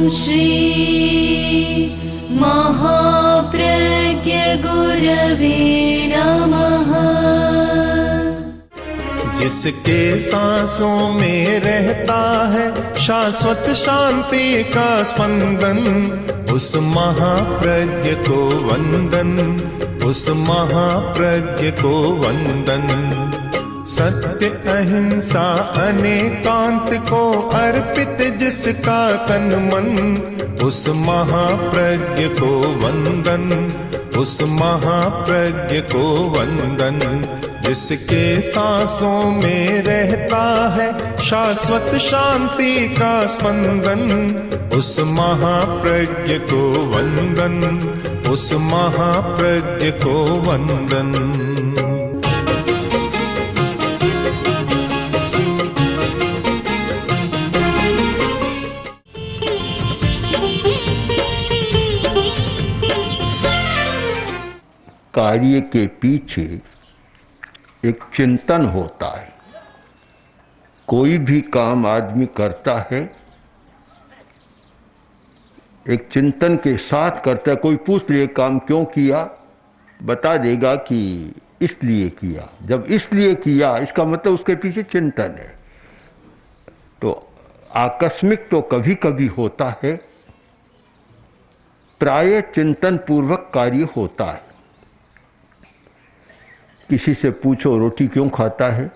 श्री महाप्रज्ञ गुरवे नमः। जिसके सांसों में रहता है शाश्वत शांति का स्पंदन, उस महाप्रज्ञ को वंदन, उस महाप्रज्ञ को वंदन। सत्य अहिंसा अनेकांत को अर्पित जिसका तन मन, उस महाप्रज्ञ को वंदन, उस महाप्रज्ञ को वंदन। जिसके सांसों में रहता है शाश्वत शांति का स्पंदन, उस महाप्रज्ञ को वंदन, उस महाप्रज्ञ को वंदन। कार्य के पीछे एक चिंतन होता है। कोई भी काम आदमी करता है एक चिंतन के साथ करता है। कोई पूछ ले काम क्यों किया, बता देगा कि इसलिए किया। जब इसलिए किया इसका मतलब उसके पीछे चिंतन है। तो आकस्मिक तो कभी कभी होता है, प्राय चिंतन पूर्वक कार्य होता है। किसी से पूछो रोटी क्यों खाता है,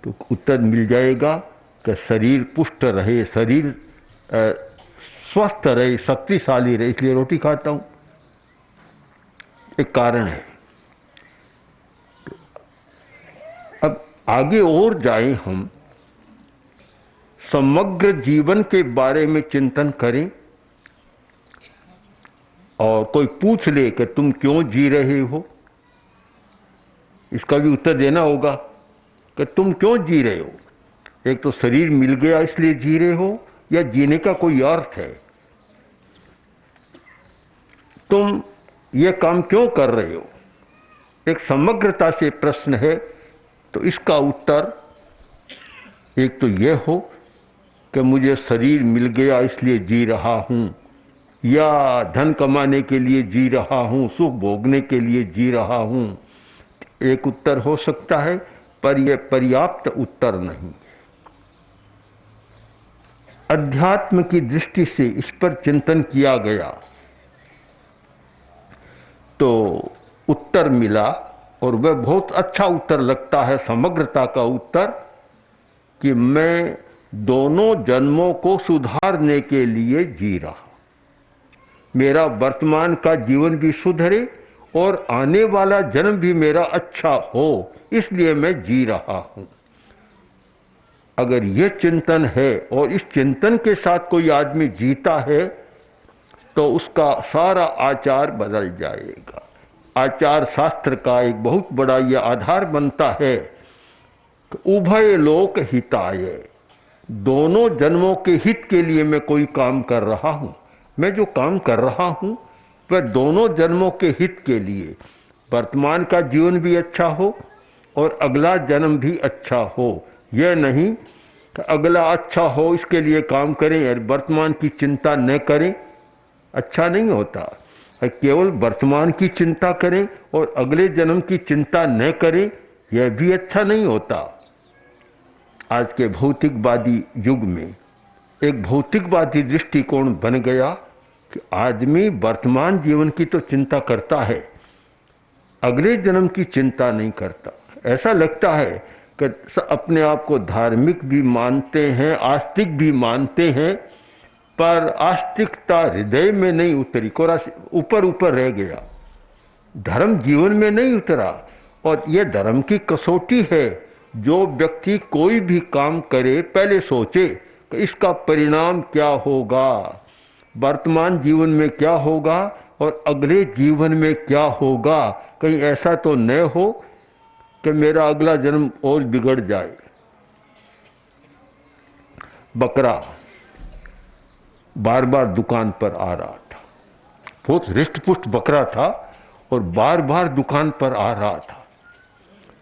तो उत्तर मिल जाएगा कि शरीर पुष्ट रहे, शरीर स्वस्थ रहे, शक्तिशाली रहे, इसलिए रोटी खाता हूँ। एक कारण है। अब आगे और जाएं, हम समग्र जीवन के बारे में चिंतन करें और कोई पूछ ले कि तुम क्यों जी रहे हो, इसका भी उत्तर देना होगा कि तुम क्यों जी रहे हो। एक तो शरीर मिल गया इसलिए जी रहे हो, या जीने का कोई अर्थ है। तुम ये काम क्यों कर रहे हो, एक समग्रता से प्रश्न है। तो इसका उत्तर एक तो ये हो कि मुझे शरीर मिल गया इसलिए जी रहा हूँ, या धन कमाने के लिए जी रहा हूँ, सुख भोगने के लिए जी रहा हूँ। एक उत्तर हो सकता है, पर यह पर्याप्त उत्तर नहीं। अध्यात्म की दृष्टि से इस पर चिंतन किया गया तो उत्तर मिला, और वह बहुत अच्छा उत्तर लगता है, समग्रता का उत्तर, कि मैं दोनों जन्मों को सुधारने के लिए जी रहा। मेरा वर्तमान का जीवन भी सुधरे और आने वाला जन्म भी मेरा अच्छा हो, इसलिए मैं जी रहा हूं। अगर यह चिंतन है और इस चिंतन के साथ कोई आदमी जीता है तो उसका सारा आचार बदल जाएगा। आचार शास्त्र का एक बहुत बड़ा यह आधार बनता है कि उभय लोक हिताय, दोनों जन्मों के हित के लिए मैं कोई काम कर रहा हूं। मैं जो काम कर रहा हूं वह दोनों जन्मों के हित के लिए, वर्तमान का जीवन भी अच्छा हो और अगला जन्म भी अच्छा हो। यह नहीं कि अगला अच्छा हो इसके लिए काम करें और वर्तमान की चिंता न करें, अच्छा नहीं होता। केवल वर्तमान की चिंता करें और अगले जन्म की चिंता न करें, यह भी अच्छा नहीं होता। आज के भौतिकवादी युग में एक भौतिकवादी दृष्टिकोण बन गया कि आदमी वर्तमान जीवन की तो चिंता करता है, अगले जन्म की चिंता नहीं करता। ऐसा लगता है कि अपने आप को धार्मिक भी मानते हैं, आस्तिक भी मानते हैं, पर आस्तिकता हृदय में नहीं उतरी, कोरा ऊपर ऊपर रह गया, धर्म जीवन में नहीं उतरा। और यह धर्म की कसौटी है। जो व्यक्ति कोई भी काम करे पहले सोचे कि इसका परिणाम क्या होगा, वर्तमान जीवन में क्या होगा और अगले जीवन में क्या होगा। कहीं ऐसा तो न हो कि मेरा अगला जन्म और बिगड़ जाए। बकरा बार बार दुकान पर आ रहा था, बहुत हृष्ट-पुष्ट बकरा था और बार बार दुकान पर आ रहा था।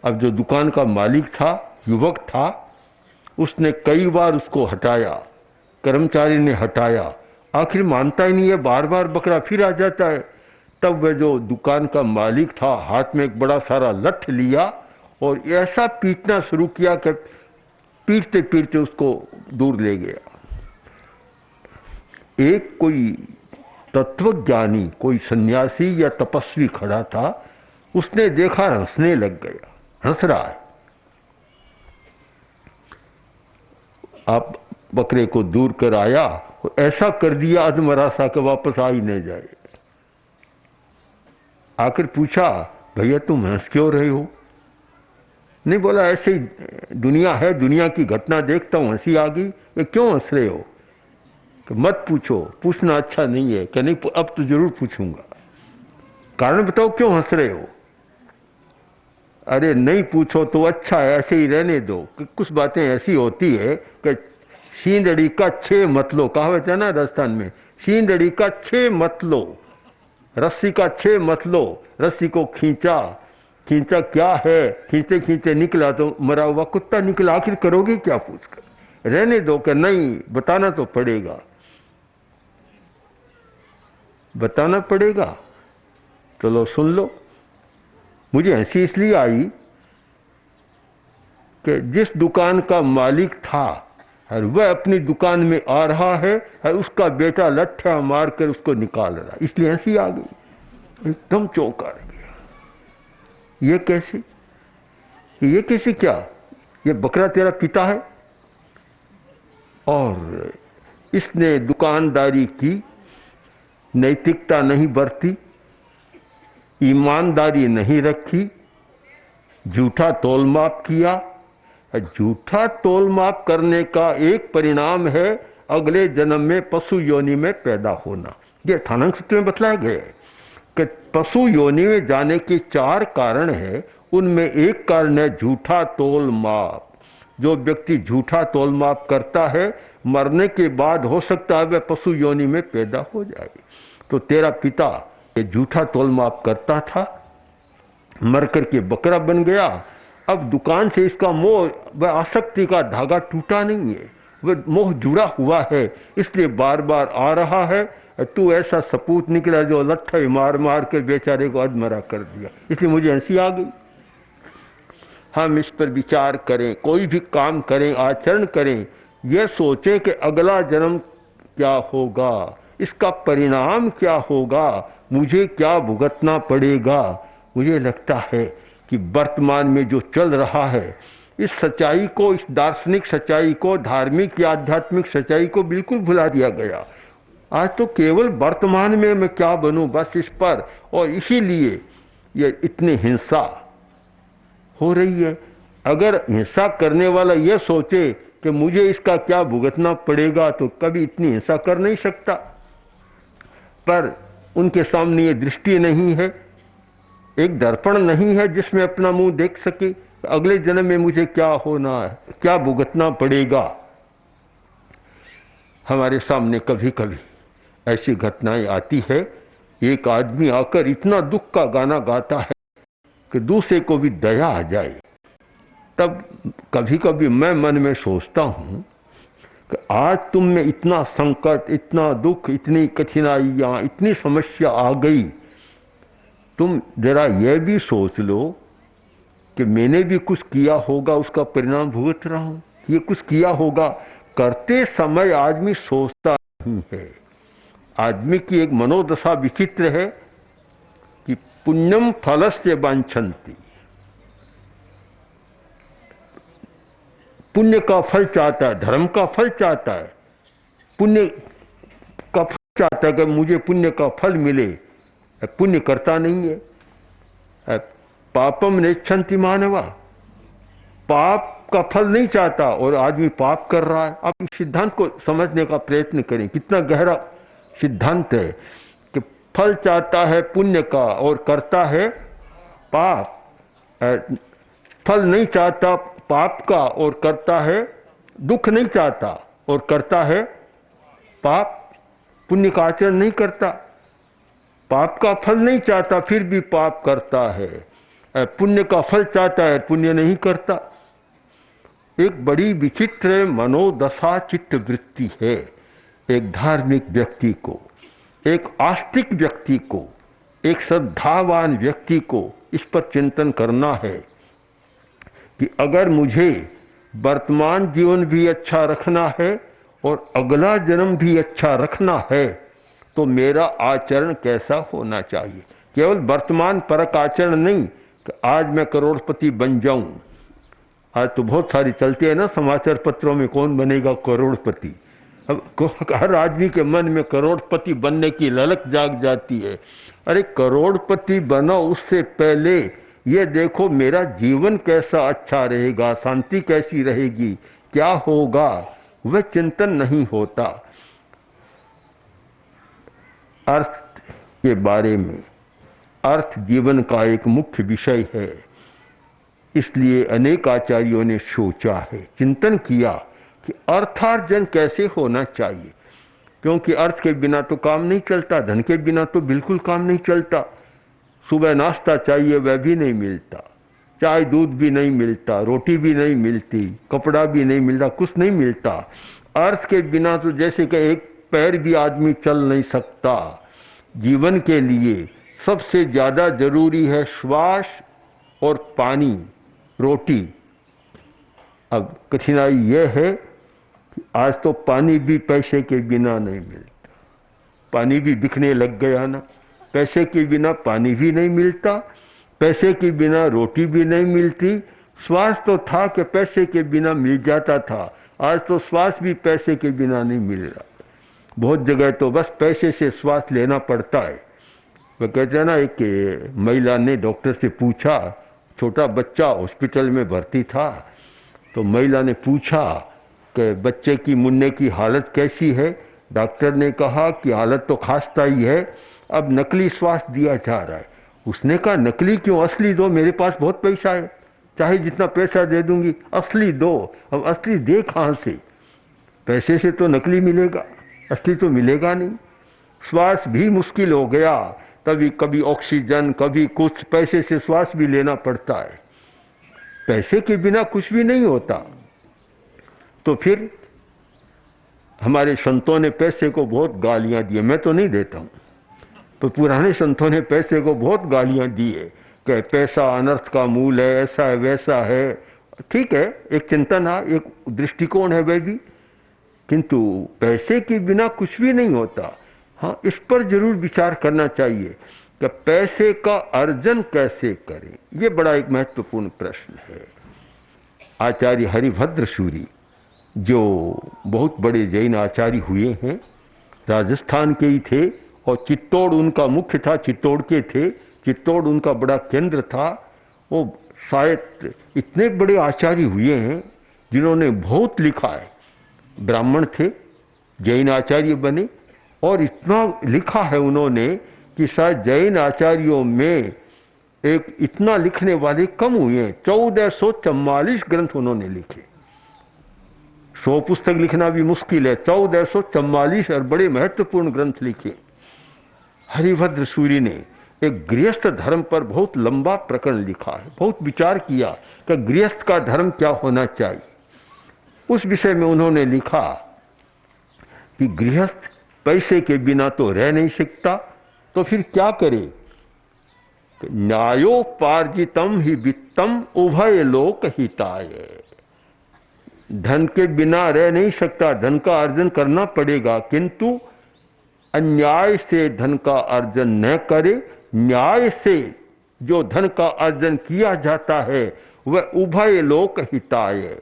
अब जो दुकान का मालिक था, युवक था, उसने कई बार उसको हटाया कर्मचारी ने हटाया, आखिर मानता ही नहीं है, बार बार बकरा फिर आ जाता है। तब वह जो दुकान का मालिक था हाथ में एक बड़ा सारा लठ लिया और ऐसा पीटना शुरू किया कि पीटते पीटते उसको दूर ले गया। एक कोई तत्वज्ञानी, कोई सन्यासी या तपस्वी खड़ा था, उसने देखा, हंसने लग गया, हंस रहा है। आप बकरे को दूर कर आया, ऐसा कर दिया अधमरा सा कि वापस आ ही नहीं जाए। आकर पूछा, भैया तुम हंस क्यों रहे हो? नहीं, बोला ऐसे ही दुनिया है, दुनिया की घटना देखता हूं, हंसी आ गई। क्यों हंस रहे हो? कि मत पूछो, पूछना अच्छा नहीं है। कि नहीं, अब तो जरूर पूछूंगा। कारण बताओ क्यों हंस रहे हो? अरे नहीं पूछो तो अच्छा है, ऐसे ही रहने दो। कि कुछ बातें ऐसी होती है कि शींदड़ी का छे मत लो, कहावत है ना राजस्थान में, शींदड़ी का छे मत लो, रस्सी का छे मत लो। रस्सी को खींचा, खींचा क्या है, खींचते खींचते निकला तो मरा हुआ कुत्ता निकला। आखिर करोगे क्या पूछकर? रहने दो। कि नहीं, बताना तो पड़ेगा, बताना पड़ेगा। चलो सुन लो। मुझे हंसी इसलिए आई कि जिस दुकान का मालिक था और वह अपनी दुकान में आ रहा है और उसका बेटा लट्ठा मार कर उसको निकाल रहा, इसलिए हंसी आ गई। एकदम चौंका रह गया। ये कैसे? ये कैसे? क्या ये बकरा तेरा पिता है? और इसने दुकानदारी की, नैतिकता नहीं बरती, ईमानदारी नहीं रखी, झूठा तोलमाप किया। झूठा तोलमाप करने का एक परिणाम है अगले जन्म में पशु योनि में पैदा होना। ये थानंग सूत्र में बतलाया गया है कि पशु योनि में जाने के 4 कारण हैं। उनमें एक कारण है झूठा तोलमाप। जो व्यक्ति झूठा तोलमाप करता है, मरने के बाद हो सकता है वह पशु योनि में पैदा हो जाए। तो तेरा पिता ये झूठा तोलमाप करता था, मर करके बकरा बन गया। अब दुकान से इसका मोह, वह आसक्ति का धागा टूटा नहीं है, वह मोह जुड़ा हुआ है, इसलिए बार बार आ रहा है। तू ऐसा सपूत निकला जो लट्ठे मार मार कर बेचारे को अधमरा कर दिया। इसलिए मुझे हंसी आ गई। हम इस पर विचार करें, कोई भी काम करें, आचरण करें, यह सोचें कि अगला जन्म क्या होगा, इसका परिणाम क्या होगा, मुझे क्या भुगतना पड़ेगा। मुझे लगता है कि वर्तमान में जो चल रहा है, इस सच्चाई को, इस दार्शनिक सच्चाई को, धार्मिक या आध्यात्मिक सच्चाई को बिल्कुल भुला दिया गया। आज तो केवल वर्तमान में मैं क्या बनूं, बस इस पर, और इसीलिए ये इतनी हिंसा हो रही है। अगर हिंसा करने वाला यह सोचे कि मुझे इसका क्या भुगतना पड़ेगा, तो कभी इतनी हिंसा कर नहीं सकता। पर उनके सामने ये दृष्टि नहीं है, एक दर्पण नहीं है जिसमें अपना मुंह देख सके। अगले जन्म में मुझे क्या होना है, क्या भुगतना पड़ेगा। हमारे सामने कभी कभी ऐसी घटनाएं आती है। एक आदमी आकर इतना दुख का गाना गाता है कि दूसरे को भी दया आ जाए। तब कभी कभी मैं मन में सोचता हूँ कि आज तुम में इतना संकट, इतना दुख, इतनी कठिनाइयाँ, इतनी समस्या आ गई, तुम जरा यह भी सोच लो कि मैंने भी कुछ किया होगा, उसका परिणाम भुगत रहा हूँ। ये कुछ किया होगा। करते समय आदमी सोचता नहीं है। आदमी की एक मनोदशा विचित्र है कि पुण्यम फलस्य वांछन्ति, पुण्य का फल चाहता है, धर्म का फल चाहता है, पुण्य का फल चाहता है कि मुझे पुण्य का फल मिले। पुण्य करता नहीं है। पापम नेच्छन्ति मानवा, पाप का फल नहीं चाहता और आदमी पाप कर रहा है। आप इस सिद्धांत को समझने का प्रयत्न करें, कितना गहरा सिद्धांत है कि फल चाहता है पुण्य का और करता है पाप। फल नहीं चाहता पाप का और करता है, दुख नहीं चाहता और करता है पाप। पुण्य का आचरण नहीं करता, पाप का फल नहीं चाहता फिर भी पाप करता है। पुण्य का फल चाहता है, पुण्य नहीं करता। एक बड़ी विचित्र मनोदशा चित्त वृत्ति है। एक धार्मिक व्यक्ति को, एक आस्तिक व्यक्ति को, एक श्रद्धावान व्यक्ति को इस पर चिंतन करना है कि अगर मुझे वर्तमान जीवन भी अच्छा रखना है और अगला जन्म भी अच्छा रखना है तो मेरा आचरण कैसा होना चाहिए। केवल वर्तमान परक आचरण नहीं कि आज मैं करोड़पति बन जाऊं। आज तो बहुत सारी चलती है ना समाचार पत्रों में, कौन बनेगा करोड़पति। अब हर आदमी के मन में करोड़पति बनने की ललक जाग जाती है। अरे करोड़पति बनो उससे पहले ये देखो मेरा जीवन कैसा अच्छा रहेगा, शांति कैसी रहेगी, क्या होगा, वह चिंतन नहीं होता। अर्थ के बारे में, अर्थ जीवन का एक मुख्य विषय है, इसलिए अनेक आचार्यों ने सोचा है, चिंतन किया कि अर्थार्जन कैसे होना चाहिए। क्योंकि अर्थ के बिना तो काम नहीं चलता, धन के बिना तो बिल्कुल काम नहीं चलता। सुबह नाश्ता चाहिए वह भी नहीं मिलता, चाय दूध भी नहीं मिलता, रोटी भी नहीं मिलती, कपड़ा भी नहीं मिलता, कुछ नहीं मिलता। अर्थ के बिना तो जैसे कि एक पैर भी आदमी चल नहीं सकता। जीवन के लिए सबसे ज़्यादा जरूरी है श्वास और पानी, रोटी। अब कठिनाई यह है कि आज तो पानी भी पैसे के बिना नहीं मिलता। पानी भी बिकने लग गया ना, पैसे के बिना पानी भी नहीं मिलता, पैसे के बिना रोटी भी नहीं मिलती। श्वास तो था कि पैसे के बिना मिल जाता था, आज तो श्वास भी पैसे के बिना नहीं मिल रहा। बहुत जगह तो बस पैसे से श्वास लेना पड़ता है। वह कहते हैं ना, एक महिला ने डॉक्टर से पूछा, छोटा बच्चा हॉस्पिटल में भर्ती था, तो महिला ने पूछा कि बच्चे की मुन्ने की हालत कैसी है। डॉक्टर ने कहा कि हालत तो खास्ता ही है, अब नकली श्वास दिया जा रहा है। उसने कहा नकली क्यों, असली दो, मेरे पास बहुत पैसा है, चाहे जितना पैसा दे दूंगी, असली दो। अब असली दे कहाँ से, पैसे से तो नकली मिलेगा, असली तो मिलेगा नहीं। श्वास भी मुश्किल हो गया, तभी कभी ऑक्सीजन कभी कुछ, पैसे से श्वास भी लेना पड़ता है। पैसे के बिना कुछ भी नहीं होता। तो फिर हमारे संतों ने पैसे को बहुत गालियां दी, मैं तो नहीं देता हूँ, तो पुराने संतों ने पैसे को बहुत गालियां दी है कि पैसा अनर्थ का मूल है, ऐसा है वैसा है। ठीक है, एक चिंतन है, एक दृष्टिकोण है वह भी, किंतु पैसे के बिना कुछ भी नहीं होता। हाँ, इस पर जरूर विचार करना चाहिए कि पैसे का अर्जन कैसे करें। ये बड़ा एक महत्वपूर्ण प्रश्न है। आचार्य हरिभद्र सूरी जो बहुत बड़े जैन आचार्य हुए हैं, राजस्थान के ही थे और चित्तौड़ उनका मुख्य था, चित्तौड़ के थे, चित्तौड़ उनका बड़ा केंद्र था। वो शायद इतने बड़े आचार्य हुए हैं जिन्होंने बहुत लिखा है। ब्राह्मण थे, जैन आचार्य बने और इतना लिखा है उन्होंने कि शायद जैन आचार्यों में एक इतना लिखने वाले कम हुए हैं। 1444 ग्रंथ उन्होंने लिखे। 100 पुस्तक लिखना भी मुश्किल है, 1444 और बड़े महत्वपूर्ण ग्रंथ लिखे। हरिभद्र सूरी ने एक गृहस्थ धर्म पर बहुत लंबा प्रकरण लिखा है, बहुत विचार किया कि गृहस्थ का धर्म क्या होना चाहिए। उस विषय में उन्होंने लिखा कि गृहस्थ पैसे के बिना तो रह नहीं सकता, तो फिर क्या करे। न्यायोपार्जितम ही वित्तम उभय लोक हिताय। धन के बिना रह नहीं सकता, धन का अर्जन करना पड़ेगा, किंतु अन्याय से धन का अर्जन न करे। न्याय से जो धन का अर्जन किया जाता है वह उभय लोक हिताय,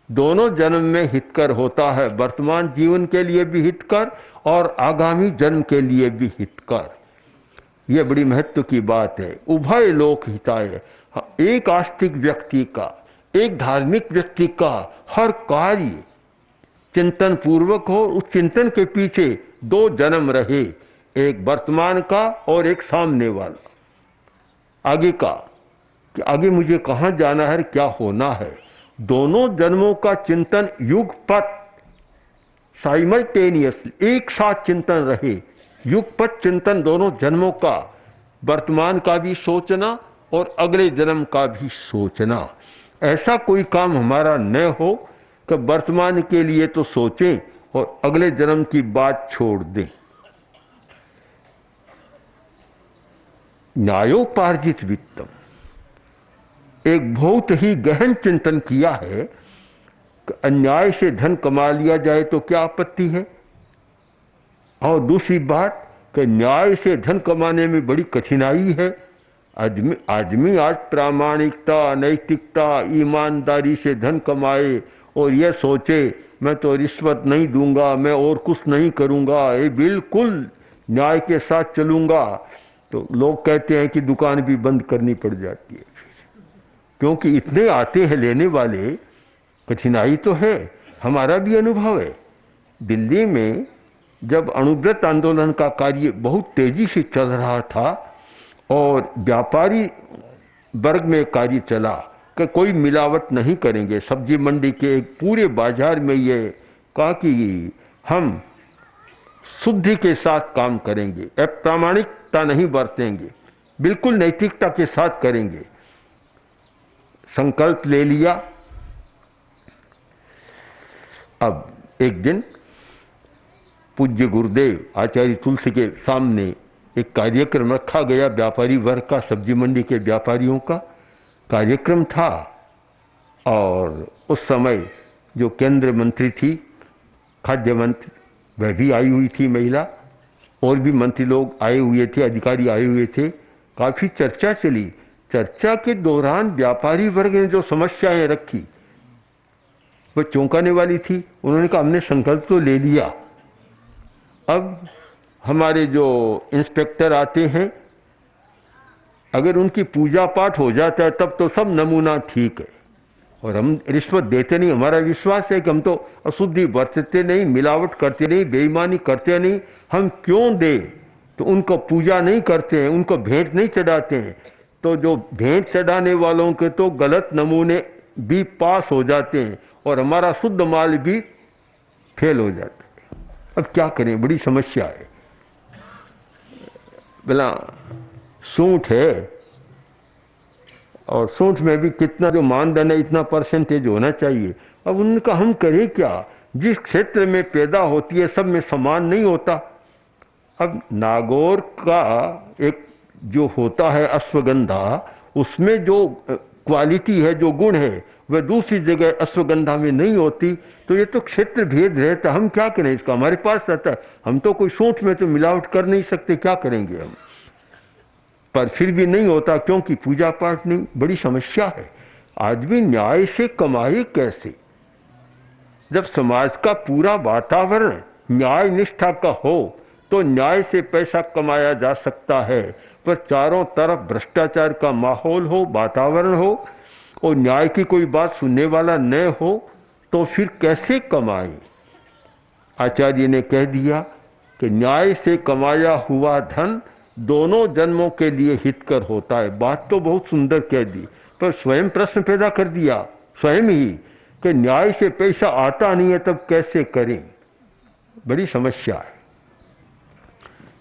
दोनों जन्म में हितकर होता है, वर्तमान जीवन के लिए भी हितकर और आगामी जन्म के लिए भी हितकर। यह बड़ी महत्व की बात है। उभय लोक हिताय, एक आस्तिक व्यक्ति का, एक धार्मिक व्यक्ति का हर कार्य चिंतन पूर्वक हो, उस चिंतन के पीछे दो जन्म रहे, एक वर्तमान का और एक सामने वाला, आगे का, कि आगे मुझे कहाँ जाना है, क्या होना है। दोनों जन्मों का चिंतन युगपत साइमल्टेनियसली एक साथ चिंतन रहे, युगपत चिंतन दोनों जन्मों का, वर्तमान का भी सोचना और अगले जन्म का भी सोचना। ऐसा कोई काम हमारा न हो कि वर्तमान के लिए तो सोचें और अगले जन्म की बात छोड़ दें। न्यायोपार्जित वित्तम, एक बहुत ही गहन चिंतन किया है कि अन्याय से धन कमा लिया जाए तो क्या आपत्ति है, और दूसरी बात कि न्याय से धन कमाने में बड़ी कठिनाई है। आदमी आज प्रामाणिकता, नैतिकता, ईमानदारी से धन कमाए और यह सोचे मैं तो रिश्वत नहीं दूंगा, मैं और कुछ नहीं करूंगा, ये बिल्कुल न्याय के साथ चलूंगा, तो लोग कहते हैं कि दुकान भी बंद करनी पड़ जाती है, क्योंकि इतने आते हैं लेने वाले, कठिनाई तो है। हमारा भी अनुभव है। दिल्ली में जब अणुव्रत आंदोलन का कार्य बहुत तेजी से चल रहा था और व्यापारी वर्ग में कार्य चला कि कोई मिलावट नहीं करेंगे, सब्जी मंडी के एक पूरे बाजार में ये कहा कि हम शुद्धि के साथ काम करेंगे, अप्रामाणिकता नहीं बरतेंगे, बिल्कुल नैतिकता के साथ करेंगे। संकल्प ले लिया। अब एक दिन पूज्य गुरुदेव आचार्य तुलसी के सामने एक कार्यक्रम रखा गया, व्यापारी वर्ग का, सब्जी मंडी के व्यापारियों का कार्यक्रम था। और उस समय जो केंद्र मंत्री थी, खाद्य मंत्री, वह भी आई हुई थी महिला, और भी मंत्री लोग आए हुए थे, अधिकारी आए हुए थे। काफ़ी चर्चा चली। चर्चा के दौरान व्यापारी वर्ग ने जो समस्याएं रखी वह चौंकाने वाली थी। उन्होंने कहा हमने संकल्प तो ले लिया, अब हमारे जो इंस्पेक्टर आते हैं अगर उनकी पूजा पाठ हो जाता है तब तो सब नमूना ठीक है, और हम रिश्वत देते नहीं। हमारा विश्वास है कि हम तो अशुद्धि बरतते नहीं, मिलावट करते नहीं, बेईमानी करते नहीं, हम क्यों दे? तो उनको पूजा नहीं करते हैं, उनको भेंट नहीं चढ़ाते हैं, तो जो भेंट चढ़ाने वालों के तो गलत नमूने भी पास हो जाते हैं और हमारा शुद्ध माल भी फेल हो जाता है। अब क्या करें, बड़ी समस्या है। बोला सूंठ है, और सूंठ में भी कितना जो मानदंड है, इतना परसेंटेज होना चाहिए। अब उनका हम करें क्या? जिस क्षेत्र में पैदा होती है सब में समान नहीं होता। अब नागौर का एक जो होता है अश्वगंधा, उसमें जो क्वालिटी है, जो गुण है, वह दूसरी जगह अश्वगंधा में नहीं होती। तो ये तो क्षेत्र भेद रहता, हम क्या करें इसका? हमारे पास रहता है, हम तो कोई सूंठ में तो मिलावट कर नहीं सकते, क्या करेंगे हम? पर फिर भी नहीं होता क्योंकि पूजा पाठ नहीं। बड़ी समस्या है। आदमी न्याय से कमाए कैसे? जब समाज का पूरा वातावरण न्याय निष्ठा का हो तो न्याय से पैसा कमाया जा सकता है, पर चारों तरफ भ्रष्टाचार का माहौल हो, वातावरण हो, और न्याय की कोई बात सुनने वाला न हो तो फिर कैसे कमाए? आचार्य ने कह दिया कि न्याय से कमाया हुआ धन दोनों जन्मों के लिए हितकर होता है। बात तो बहुत सुंदर कह दी, पर स्वयं प्रश्न पैदा कर दिया स्वयं ही कि न्याय से पैसा आता नहीं है तब कैसे करें? बड़ी समस्या है।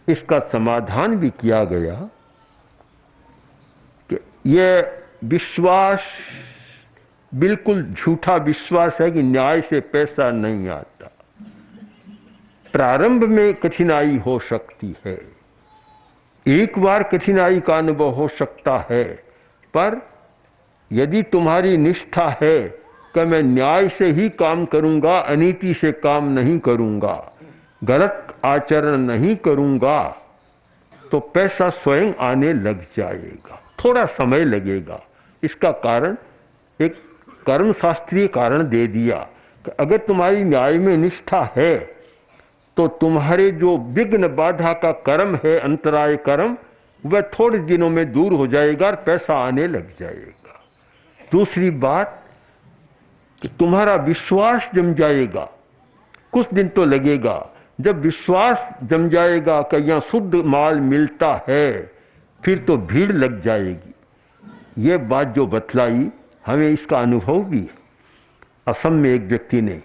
इसका समाधान भी किया गया कि यह विश्वास बिल्कुल झूठा विश्वास है कि न्याय से पैसा नहीं आता। प्रारंभ में कठिनाई हो सकती है, एक बार कठिनाई का अनुभव हो सकता है, पर यदि तुम्हारी निष्ठा है कि मैं न्याय से ही काम करूंगा, अनीति से काम नहीं करूंगा, गलत आचरण नहीं करूंगा, तो पैसा स्वयं आने लग जाएगा। थोड़ा समय लगेगा। इसका कारण एक कर्मशास्त्रीय कारण दे दिया कि अगर तुम्हारी न्याय में निष्ठा है तो तुम्हारे जो विघ्न बाधा का कर्म है, अंतराय कर्म, वह थोड़े दिनों में दूर हो जाएगा और पैसा आने लग जाएगा। दूसरी बात कि तुम्हारा विश्वास जम जाएगा। कुछ दिन तो लगेगा। जब विश्वास जम जाएगा कि यहाँ शुद्ध माल मिलता है, फिर तो भीड़ लग जाएगी। ये बात जो बतलाई, हमें इसका अनुभव भी है। असम में एक व्यक्ति ने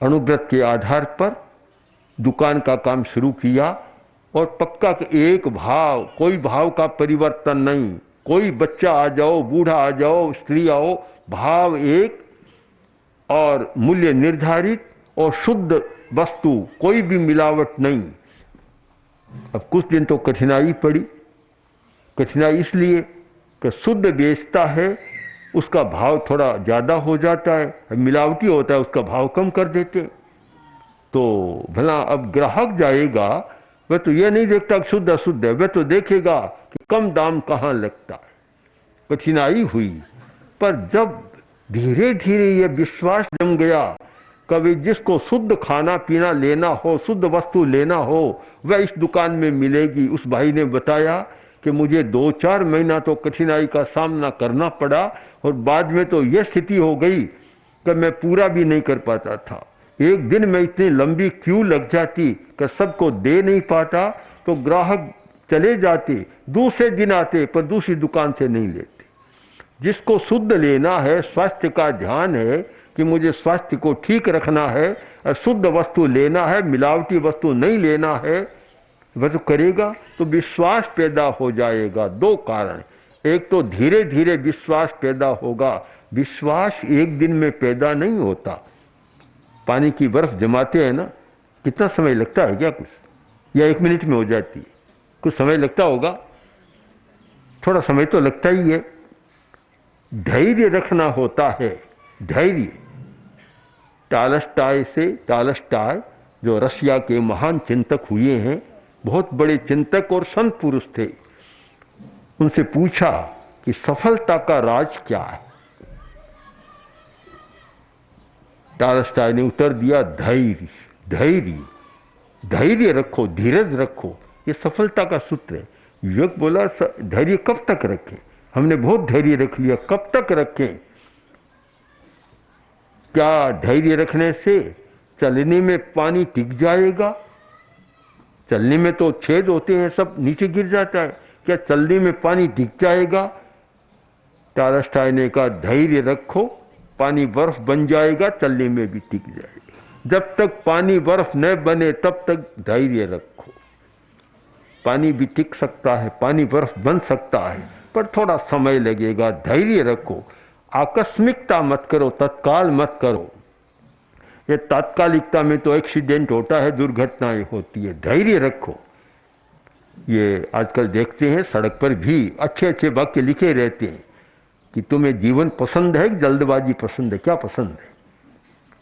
अणुव्रत के आधार पर दुकान का काम शुरू किया और पक्का कि एक भाव, कोई भाव का परिवर्तन नहीं, कोई बच्चा आ जाओ, बूढ़ा आ जाओ, स्त्री आओ, भाव एक और मूल्य निर्धारित और शुद्ध वस्तु, कोई भी मिलावट नहीं। अब कुछ दिन तो कठिनाई पड़ी। कठिनाई इसलिए कि शुद्ध बेचता है, उसका भाव थोड़ा ज़्यादा हो जाता है, मिलावटी होता है उसका भाव कम कर देते। तो भला अब ग्राहक जाएगा, वह तो यह नहीं देखता कि शुद्ध अशुद्ध है, वह तो देखेगा कि कम दाम कहाँ लगता है। कठिनाई हुई, पर जब धीरे धीरे यह विश्वास जम गया, कभी जिसको शुद्ध खाना पीना लेना हो, शुद्ध वस्तु लेना हो, वह इस दुकान में मिलेगी। उस भाई ने बताया कि मुझे 2-4 महीना तो कठिनाई का सामना करना पड़ा और बाद में तो यह स्थिति हो गई कि मैं पूरा भी नहीं कर पाता था। एक दिन में इतनी लंबी क्यू लग जाती कि सबको दे नहीं पाता, तो ग्राहक चले जाते, दूसरे दिन आते पर दूसरी दुकान से नहीं लेते। जिसको शुद्ध लेना है, स्वास्थ्य का ध्यान है कि मुझे स्वास्थ्य को ठीक रखना है और शुद्ध वस्तु लेना है, मिलावटी वस्तु नहीं लेना है, वह तो करेगा, तो विश्वास पैदा हो जाएगा। 2 कारण, एक तो धीरे धीरे विश्वास पैदा होगा। विश्वास एक दिन में पैदा नहीं होता। पानी की बर्फ जमाते हैं ना, कितना समय लगता है क्या? कुछ या 1 मिनट में हो जाती है? कुछ समय लगता होगा, थोड़ा समय तो लगता ही है। धैर्य रखना होता है, धैर्य। टालस्टाय जो रशिया के महान चिंतक हुए हैं, बहुत बड़े चिंतक और संत पुरुष थे, उनसे पूछा कि सफलता का राज क्या है? टालस्टाय ने उत्तर दिया, धैर्य। धैर्य, धैर्य रखो, धीरज रखो, ये सफलता का सूत्र है। युवक बोला, धैर्य कब तक रखें? हमने बहुत धैर्य रख लिया, कब तक रखें? क्या धैर्य रखने से चलने में पानी टिक जाएगा? चलने में तो छेद होते हैं, सब नीचे गिर जाता है, क्या चलने में पानी टिक जाएगा? टालस्टाय ने कहा, धैर्य रखो, पानी बर्फ बन जाएगा, चलने में भी टिक जाएगा। जब तक पानी बर्फ न बने तब तक धैर्य रखो। पानी भी टिक सकता है, पानी बर्फ बन सकता है, पर थोड़ा समय लगेगा। धैर्य रखो, आकस्मिकता मत करो, तत्काल मत करो। ये तात्कालिकता में तो एक्सीडेंट होता है, दुर्घटनाएं होती है। धैर्य रखो। ये आजकल देखते हैं सड़क पर भी अच्छे अच्छे वाक्य लिखे रहते हैं कि तुम्हें जीवन पसंद है कि जल्दबाजी पसंद है? क्या पसंद है?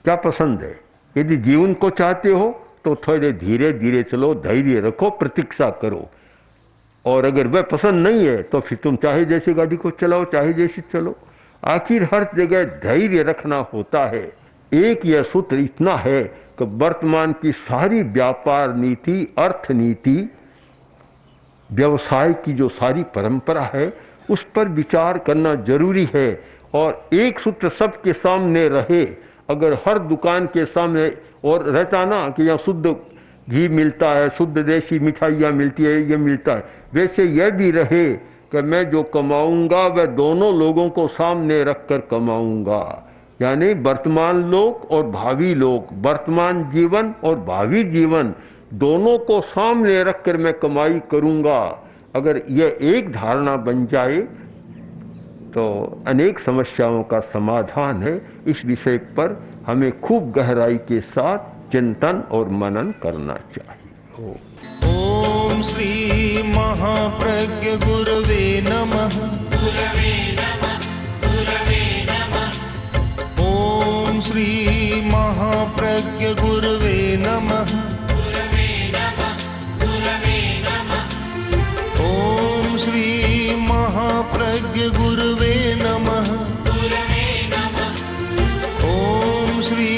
क्या पसंद है? यदि जीवन को चाहते हो तो थोड़े धीरे धीरे चलो, धैर्य रखो, प्रतीक्षा करो। और अगर वह पसंद नहीं है तो फिर तुम चाहे जैसी गाड़ी को चलाओ, चाहे जैसी चलो। आखिर हर जगह धैर्य रखना होता है। एक यह सूत्र इतना है कि वर्तमान की सारी व्यापार नीति, अर्थ नीति, व्यवसाय की जो सारी परंपरा है, उस पर विचार करना जरूरी है। और एक सूत्र सबके सामने रहे। अगर हर दुकान के सामने और रहता ना कि यहाँ शुद्ध घी मिलता है, शुद्ध देसी मिठाइयाँ मिलती है, ये मिलता है, वैसे यह भी रहे कि मैं जो कमाऊंगा वह दोनों लोगों को सामने रखकर कमाऊंगा। यानी वर्तमान लोग और भावी लोग, वर्तमान जीवन और भावी जीवन दोनों को सामने रखकर मैं कमाई करूंगा। अगर यह एक धारणा बन जाए तो अनेक समस्याओं का समाधान है। इस विषय पर हमें खूब गहराई के साथ चिंतन और मनन करना चाहिए। ओम श्री महाप्रज्ञ गुरवे नमः। ओम श्री महाप्रज्ञ गुरवे नमः। ओम श्री महाप्रज्ञ गुरवे नमः। ओम श्री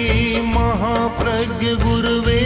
महाप्रज्ञ गुरवे